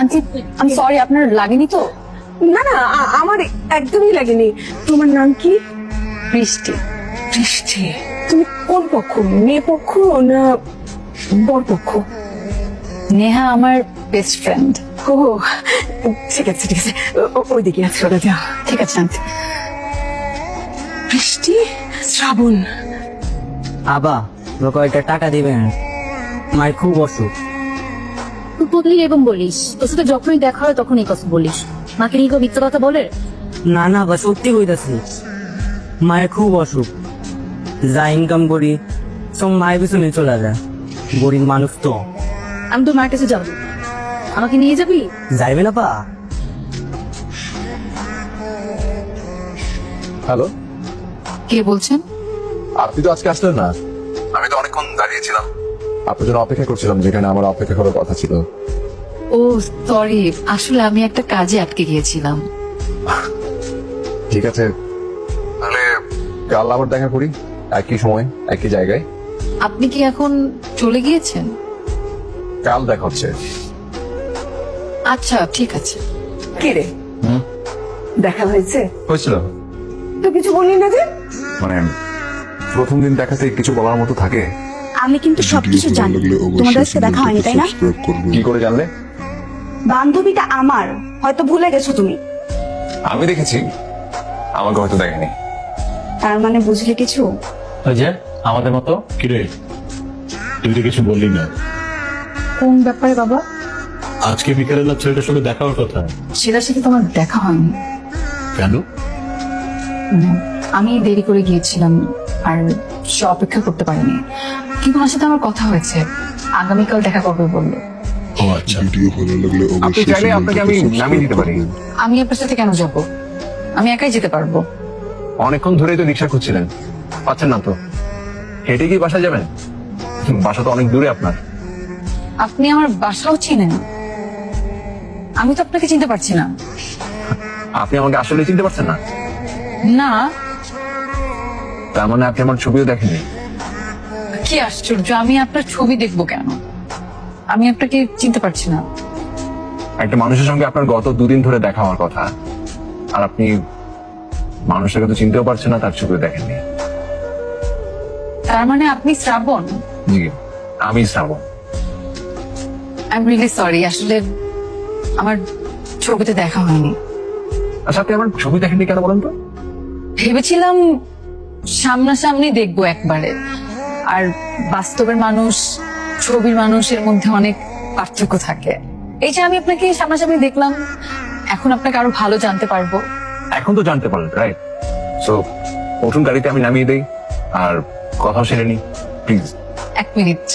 Aunty আমি sorry, আপনার লাগেনি তো? না না, আমার একদমই লাগেনি। তোমার নাম কি? বৃষ্টি। বৃষ্টি। তুমি কোন পক্ষ, মেয়ে পক্ষ না বর পক্ষ? নেহা আমার বেস্ট ফ্রেন্ড। ও ঠিক আছে ঠিক আছে, ওইদিকে আছে, ওরা যাও। ঠিক আছে আন্টি। বৃষ্টি, শ্রাবণ। আবা কয়েকটা টাকা দিবেন, মায়ের খুব অসুখ। তুই বদলি এরকম বলিস, তোর সাথে যখনই দেখা হয় তখন এই কথা বলিস। মাকে নিয়ে কেউ মিথ্যা কথা বলে? না না বা সত্যি হইতাছি, মায়ের খুব অসুখ। যা ইনকাম করি সব মায়ের পিছনে চলে যায়, গরিব মানুষ তো। আমি তো মার কাছে যাবো, আমাকে নিয়ে যাবি? যাইবে না পা? হ্যালো, কে বলছেন? আপনি তো আজকে আসলেন না। আমি তো অনেকক্ষণ দাঁড়িয়েছিলাম, আপনার জন্য অপেক্ষা করছিলাম, যেখানে আমার অপেক্ষা করার কথা ছিল। ও সরি, আসলে আমি একটা কাজে আটকে গিয়েছিলাম। ঠিক আছে, তাহলে কাল আবার দেখা করি, একই সময় একই জায়গায়। আপনি কি এখন চলে গিয়েছেন? কাল দেখা হচ্ছে। আচ্ছা ঠিক আছে। কে রে, দেখা হয়েছে? হয়েছিল তো কিছু বললি না যে? মানে প্রথম দিন দেখাতে কিছু বলার মতো থাকে? আমি কিন্তু সবকিছু জানি। তোমাদের আজকে দেখা হয়নি তাই না? কি করে জানলে? বান্ধবীটা আমার, হয়তো ভুলে গেছো তুমি। আমি দেখেছি, আমাকে হয়তো দেখেনি। তার মানে বুঝলে কিছু? ওই যে আমাদের মতো। কিরে, তুই তো কিছু বললি না। কোন ব্যাপারে বাবা? আজকে বিকেলে না ছেলেটার সঙ্গে দেখা হওয়ার কথা। সেটার সাথে তোমার দেখা হয়নি। কেন? আমি দেরি করে গিয়েছিলাম আর সে অপেক্ষা করতে পারিনি, কিন্তু ওনার সাথে আমার কথা হয়েছে, আগামীকাল দেখা করবে বললো। ও আচ্ছা, ভিডিও ভালো লাগলে আপনি চাইলে আপনাকে আমি নামিয়ে দিতে পারি। আমি আপনার সাথে কেন যাব? আমি একাই যেতে পারবো। অনেকক্ষণ ধরেই তো রিক্সা খুঁজছিলেন, পাচ্ছেন না তো। হেঁটে কি বাসা যাবেন? বাসা তো অনেক দূরে আপনার। আপনি আমার বাসাও চিনেন? আমি তো আপনাকে চিনতে পারছি না। আপনি আমাকে আসলে চিনতে পারছেন না? না। তার মানে আপনি আমার ছবিও দেখেননি? কি আশ্চর্য, আমি আপনার ছবি দেখবো কেন? আমি আপনাকে চিনতে পারছি না। একটা মানুষের সঙ্গে আপনার গত দুদিন ধরে দেখা হওয়ার কথা, আর আপনি মানুষটাকে তো চিনতেও পারছেন না, তার ছবিও দেখেননি। তার মানে আপনি শ্রাবণ? জি, আমি শ্রাবণ। আই এম রিয়েলি সরি, আসলে আমার ছবিতে দেখা হয়নি। আচ্ছা, আপনি আমার ছবি দেখেননি কেন বলেন তো? ভেবেছিলাম সামনাসামনি দেখবো একবারে, আর বাস্তবের মানুষ ছবির মানুষের মধ্যে অনেক পার্থক্য থাকে। এই যে আমি আপনাকে সামনাসামনি দেখলাম, এখন আপনাকে আরো ভালো জানতে পারবো। এখন তো জানতে পারলেন, রাইট? সো উঠুন, গাড়িতে আমি নামিয়ে দেই আর কথাও সেরে নি, প্লিজ। 1 মিনিট।